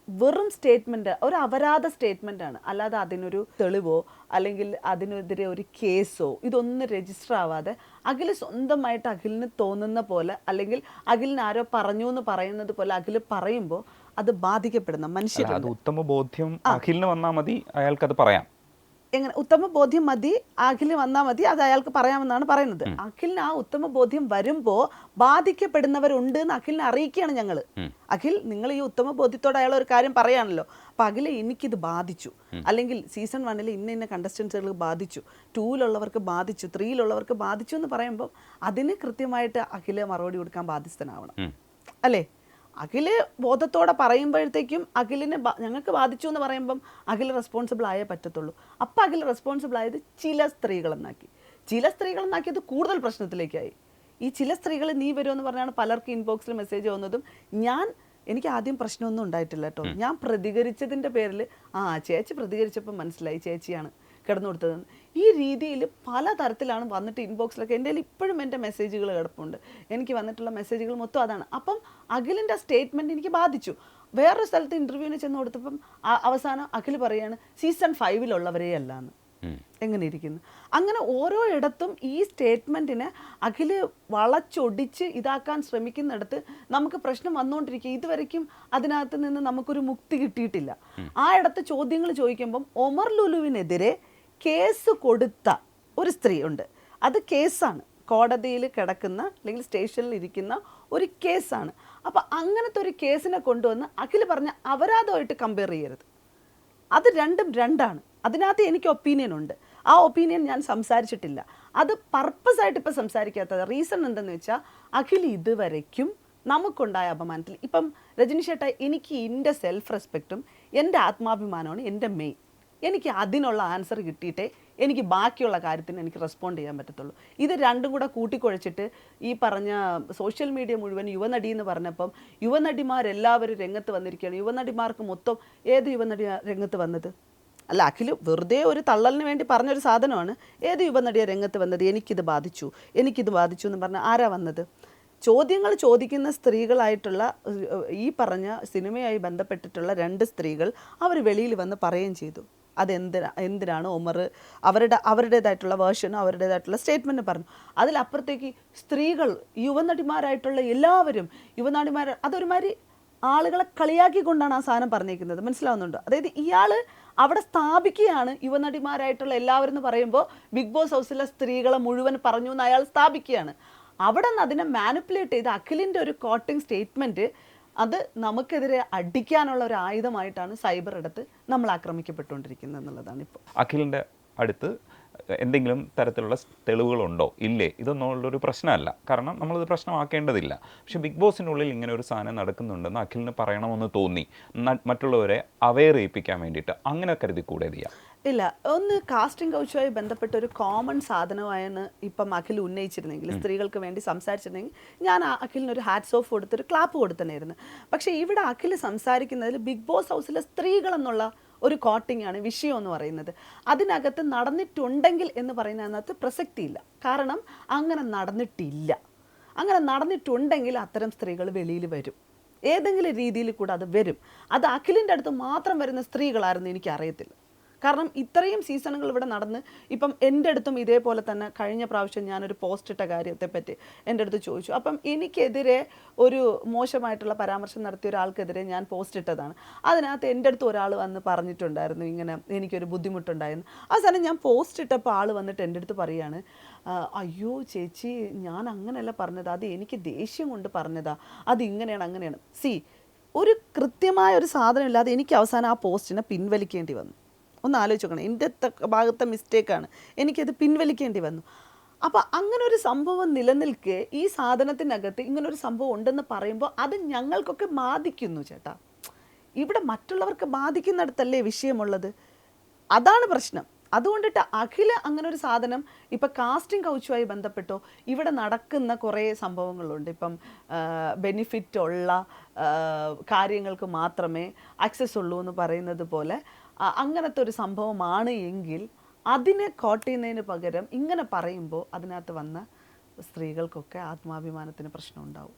വെറും സ്റ്റേറ്റ്മെൻറ്റ്, ഒരു അപരാധ സ്റ്റേറ്റ്മെൻറ്റാണ്. അല്ലാതെ അതിനൊരു തെളിവോ അല്ലെങ്കിൽ അതിനെതിരെ ഒരു കേസോ ഇതൊന്നും രജിസ്റ്റർ ആവാതെ അഖിൽ സ്വന്തമായിട്ട് അഖിലിന് തോന്നുന്ന പോലെ അല്ലെങ്കിൽ അഖിലിന് ആരോ പറഞ്ഞു എന്ന് പറയുന്നത് പോലെ അഖിൽ പറയുമ്പോൾ അത് ബാധിക്കപ്പെടുന്ന മനുഷ്യർ. ഉത്തമ ബോധ്യം അഖിലിന് വന്നാൽ മതി, അയാൾക്കത് പറയാം. എങ്ങനെ ഉത്തമ ബോധ്യം മതി, അഖിൽ വന്നാൽ മതി, അത് അയാൾക്ക് പറയാമെന്നാണ് പറയുന്നത്. അഖിലിന് ആ ഉത്തമ ബോധ്യം വരുമ്പോൾ ബാധിക്കപ്പെടുന്നവരുണ്ട് എന്ന് അഖിലിനെ അറിയിക്കുകയാണ് ഞങ്ങൾ. അഖിൽ, നിങ്ങൾ ഈ ഉത്തമ ബോധ്യത്തോടെ അയാൾ ഒരു കാര്യം പറയാണല്ലോ, അപ്പം അഖിൽ എനിക്കിത് ബാധിച്ചു, അല്ലെങ്കിൽ സീസൺ 1 ഇന്ന കണ്ടസ്റ്റൻസുകൾക്ക് ബാധിച്ചു, 2 ബാധിച്ചു, 3 ബാധിച്ചു എന്ന് പറയുമ്പോൾ അതിന് കൃത്യമായിട്ട് അഖിൽ മറുപടി കൊടുക്കാൻ ബാധ്യസ്ഥനാവണം, അല്ലേ? അഖില് ബോധത്തോടെ പറയുമ്പോഴത്തേക്കും അഖിലിനെ ഞങ്ങൾക്ക് ബാധിച്ചു എന്ന് പറയുമ്പം അഖിൽ റെസ്പോൺസിബിൾ ആയേ പറ്റത്തുള്ളൂ. അപ്പം അഖിൽ റെസ്പോൺസിബിൾ ആയത് ചില സ്ത്രീകളെന്നാക്കിയത് കൂടുതൽ പ്രശ്നത്തിലേക്കായി. ഈ ചില സ്ത്രീകൾ നീ വരുമെന്ന് പറഞ്ഞാണ് പലർക്കും ഇൻബോക്സിൽ മെസ്സേജ് വന്നതും. എനിക്ക് ആദ്യം പ്രശ്നമൊന്നും ഉണ്ടായിട്ടില്ല കേട്ടോ. ഞാൻ പ്രതികരിച്ചതിൻ്റെ പേരിൽ ചേച്ചി പ്രതികരിച്ചപ്പോൾ മനസ്സിലായി ചേച്ചിയാണ് കിടന്നു കൊടുത്തതെന്ന്. ഈ രീതിയിൽ പല തരത്തിലാണ് വന്നിട്ട് ഇൻബോക്സിലൊക്കെ. എൻ്റെ ഇപ്പോഴും എൻ്റെ മെസ്സേജുകൾ കിടപ്പുണ്ട്. എനിക്ക് വന്നിട്ടുള്ള മെസ്സേജുകൾ മൊത്തം അതാണ്. അപ്പം അഖിലിൻ്റെ സ്റ്റേറ്റ്മെൻറ്റ് എനിക്ക് ബാധിച്ചു. വേറൊരു സ്ഥലത്ത് ഇൻ്റർവ്യൂവിന് ചെന്ന് കൊടുത്തപ്പം അവസാനം അഖിൽ പറയുകയാണ് സീസൺ 5 അല്ലാന്ന്. എങ്ങനെ ഇരിക്കുന്നു? അങ്ങനെ ഓരോ ഇടത്തും ഈ സ്റ്റേറ്റ്മെൻറ്റിനെ അഖിൽ വളച്ചൊടിച്ച് ഇതാക്കാൻ ശ്രമിക്കുന്നിടത്ത് നമുക്ക് പ്രശ്നം വന്നുകൊണ്ടിരിക്കുക. ഇതുവരെയ്ക്കും അതിനകത്ത് നിന്ന് നമുക്കൊരു മുക്തി കിട്ടിയിട്ടില്ല. ആ ഇടത്ത് ചോദ്യങ്ങൾ ചോദിക്കുമ്പം ഒമർ ലുലുവിനെതിരെ കേസ് കൊടുത്ത ഒരു സ്ത്രീ ഉണ്ട്. അത് കേസാണ്, കോടതിയിൽ കിടക്കുന്ന അല്ലെങ്കിൽ സ്റ്റേഷനിൽ ഇരിക്കുന്ന ഒരു കേസാണ്. അപ്പം അങ്ങനത്തെ ഒരു കേസിനെ കൊണ്ടുവന്ന് അഖിൽ പറഞ്ഞ അപരാധമായിട്ട് കമ്പയർ ചെയ്യരുത്. അത് രണ്ടും രണ്ടാണ്. അതിനകത്ത് എനിക്ക് ഒപ്പീനിയൻ ഉണ്ട്. ആ ഒപ്പീനിയൻ ഞാൻ സംസാരിച്ചിട്ടില്ല. അത് പർപ്പസായിട്ട് ഇപ്പം സംസാരിക്കാത്തത് റീസൺ എന്തെന്ന് വെച്ചാൽ അഖിൽ ഇതുവരയ്ക്കും നമുക്കുണ്ടായ അപമാനത്തിൽ ഇപ്പം രജനി ചേട്ടാ, എനിക്ക് എൻ്റെ സെൽഫ് റെസ്പെക്റ്റും എൻ്റെ ആത്മാഭിമാനമാണ് എൻ്റെ മെയിൻ. എനിക്ക് അതിനുള്ള ആൻസർ കിട്ടിയിട്ടേ എനിക്ക് ബാക്കിയുള്ള കാര്യത്തിന് എനിക്ക് റെസ്പോണ്ട് ചെയ്യാൻ പറ്റത്തുള്ളൂ. ഇത് രണ്ടും കൂടെ കൂട്ടിക്കുഴച്ചിട്ട് ഈ പറഞ്ഞ സോഷ്യൽ മീഡിയ മുഴുവൻ യുവനടി എന്ന് പറഞ്ഞപ്പം യുവനടിമാരെല്ലാവരും രംഗത്ത് വന്നിരിക്കുകയാണ്. യുവനടിമാർക്ക് മൊത്തം ഏത് യുവനടി രംഗത്ത് വന്നത്? അല്ല, അഖിൽ വെറുതെ ഒരു തള്ളലിന് വേണ്ടി പറഞ്ഞൊരു സാധനമാണ്. ഏത് യുവനടിയാണ് രംഗത്ത് വന്നത്? എനിക്കിത് ബാധിച്ചു എന്ന് പറഞ്ഞാൽ ആരാ വന്നത്? ചോദ്യങ്ങൾ ചോദിക്കുന്ന സ്ത്രീകളായിട്ടുള്ള ഈ പറഞ്ഞ സിനിമയായി ബന്ധപ്പെട്ടിട്ടുള്ള 2 സ്ത്രീകൾ അവർ വെളിയിൽ വന്ന് പറയുകയും ചെയ്തു. എന്തിനാണ് ഒമർ അവരുടേതായിട്ടുള്ള വേർഷനും അവരുടേതായിട്ടുള്ള സ്റ്റേറ്റ്മെൻറ്റ് പറഞ്ഞു. അതിലപ്പുറത്തേക്ക് സ്ത്രീകൾ യുവനടിമാരായിട്ടുള്ള എല്ലാവരും അതൊരുമാതിരി ആളുകളെ കളിയാക്കിക്കൊണ്ടാണ് ആ സാധനം പറഞ്ഞേക്കുന്നത്. മനസ്സിലാവുന്നുണ്ടോ? അതായത് ഇയാൾ അവിടെ സ്ഥാപിക്കുകയാണ് യുവനടിമാരായിട്ടുള്ള എല്ലാവരും എന്ന് പറയുമ്പോൾ ബിഗ് ബോസ് ഹൗസിലെ സ്ത്രീകളെ മുഴുവൻ പറഞ്ഞു എന്ന് അയാൾ സ്ഥാപിക്കുകയാണ്. അവിടെ നിന്ന് അതിനെ മാനിപ്പുലേറ്റ് ചെയ്ത് അഖിലിൻ്റെ ഒരു കോട്ടിംഗ് സ്റ്റേറ്റ്മെൻറ്റ് അത് നമുക്കെതിരെ അടിക്കാനുള്ള ഒരു ആയുധമായിട്ടാണ് സൈബർ ഇടത്ത് നമ്മൾ ആക്രമിക്കപ്പെട്ടുകൊണ്ടിരിക്കുന്നത് എന്നുള്ളതാണ്. ഇപ്പോൾ അഖിലിൻ്റെ അടുത്ത് എന്തെങ്കിലും തരത്തിലുള്ള തെളിവുകളുണ്ടോ ഇല്ലേ ഇതൊന്നുള്ളൊരു പ്രശ്നമല്ല. കാരണം നമ്മളിത് പ്രശ്നമാക്കേണ്ടതില്ല. പക്ഷെ ബിഗ് ബോസിനുള്ളിൽ ഇങ്ങനെ ഒരു സാധനം നടക്കുന്നുണ്ടെന്ന് അഖിലിന് പറയണമെന്ന് തോന്നി, മറ്റുള്ളവരെ അവെയർ ചെയ്യിപ്പിക്കാൻ വേണ്ടിയിട്ട് അങ്ങനെ കരുതി കൂടെ ചെയ്യാം. ഇല്ല, ഒന്ന് കാസ്റ്റിംഗ് കൗച്ചുമായി ബന്ധപ്പെട്ട ഒരു കോമൺ സാധനമായാണ് ഇപ്പം അഖിൽ ഉന്നയിച്ചിരുന്നെങ്കിൽ, സ്ത്രീകൾക്ക് വേണ്ടി സംസാരിച്ചിരുന്നെങ്കിൽ ഞാൻ ആ അഖിലിന് ഒരു ഹാറ്റ്സ് ഓഫ് കൊടുത്തൊരു ക്ലാപ്പ് കൊടുത്തനായിരുന്നു. പക്ഷേ ഇവിടെ അഖിൽ സംസാരിക്കുന്നതിൽ ബിഗ് ബോസ് ഹൗസിലെ സ്ത്രീകൾ എന്നുള്ള ഒരു കോട്ടിംഗ് ആണ് വിഷയം എന്ന് പറയുന്നത്. അതിനകത്ത് നടന്നിട്ടുണ്ടെങ്കിൽ എന്ന് പറയുന്നതിനകത്ത് പ്രസക്തിയില്ല. കാരണം അങ്ങനെ നടന്നിട്ടില്ല. അങ്ങനെ നടന്നിട്ടുണ്ടെങ്കിൽ അത്തരം സ്ത്രീകൾ വെളിയിൽ വരും, ഏതെങ്കിലും രീതിയിൽ കൂടെ അത് വരും. അത് അഖിലിൻ്റെ അടുത്ത് മാത്രം വരുന്ന സ്ത്രീകളായിരുന്നു എനിക്കറിയത്തില്ല. കാരണം ഇത്രയും സീസണുകൾ ഇവിടെ നടന്ന് ഇപ്പം എൻ്റെ അടുത്തും ഇതേപോലെ തന്നെ കഴിഞ്ഞ പ്രാവശ്യം ഞാനൊരു പോസ്റ്റ് ഇട്ട കാര്യത്തെപ്പറ്റി എൻ്റെ അടുത്ത് ചോദിച്ചു. അപ്പം എനിക്കെതിരെ ഒരു മോശമായിട്ടുള്ള പരാമർശം നടത്തിയ ഒരാൾക്കെതിരെ ഞാൻ പോസ്റ്റ് ഇട്ടതാണ്. അതിനകത്ത് എൻ്റെ അടുത്ത് ഒരാൾ വന്ന് പറഞ്ഞിട്ടുണ്ടായിരുന്നു ഇങ്ങനെ എനിക്കൊരു ബുദ്ധിമുട്ടുണ്ടായിരുന്നു. അവസാനം ഞാൻ പോസ്റ്റ് ഇട്ടപ്പോൾ ആൾ വന്നിട്ട് എൻ്റെ അടുത്ത് പറയുകയാണ്, അയ്യോ ചേച്ചി ഞാൻ അങ്ങനെയല്ല പറഞ്ഞത്, അത് എനിക്ക് ദേഷ്യം കൊണ്ട് പറഞ്ഞതാ, അത് ഇങ്ങനെയാണ് അങ്ങനെയാണ്. ഒരു കൃത്യമായ ഒരു സാധനം ഇല്ലാതെ എനിക്ക് അവസാനം ആ പോസ്റ്റിനെ പിൻവലിക്കേണ്ടി വന്നു. ഒന്ന് ആലോചിച്ച് നോക്കണം, എൻ്റെ ഭാഗത്തെ മിസ്റ്റേക്കാണ്, എനിക്കത് പിൻവലിക്കേണ്ടി വന്നു. അപ്പോൾ അങ്ങനെ ഒരു സംഭവം നിലനിൽക്കെ ഈ സാധനത്തിനകത്ത് ഇങ്ങനൊരു സംഭവം ഉണ്ടെന്ന് പറയുമ്പോൾ അത് ഞങ്ങൾക്കൊക്കെ ബാധിക്കുന്നു ചേട്ടാ. ഇവിടെ മറ്റുള്ളവർക്ക് ബാധിക്കുന്നിടത്തല്ലേ വിഷയമുള്ളത്, അതാണ് പ്രശ്നം. അതുകൊണ്ടിട്ട് അഖില അങ്ങനെ ഒരു സാധനം ഇപ്പം കാസ്റ്റിംഗ് കൗച്ചുമായി ബന്ധപ്പെട്ടോ ഇവിടെ നടക്കുന്ന കുറേ സംഭവങ്ങളുണ്ട്. ഇപ്പം ബെനിഫിറ്റ് ഉള്ള കാര്യങ്ങൾക്ക് മാത്രമേ ആക്സസ് ഉള്ളൂ എന്ന് പറയുന്നത് പോലെ അങ്ങനത്തെ ഒരു സംഭവമാണ് എങ്കിൽ അതിനെ കോട്ട് ചെയ്യുന്നതിന് പകരം ഇങ്ങനെ പറയുമ്പോൾ അതിനകത്ത് വന്ന സ്ത്രീകൾക്കൊക്കെ ആത്മാഭിമാനത്തിന് പ്രശ്നം ഉണ്ടാവും.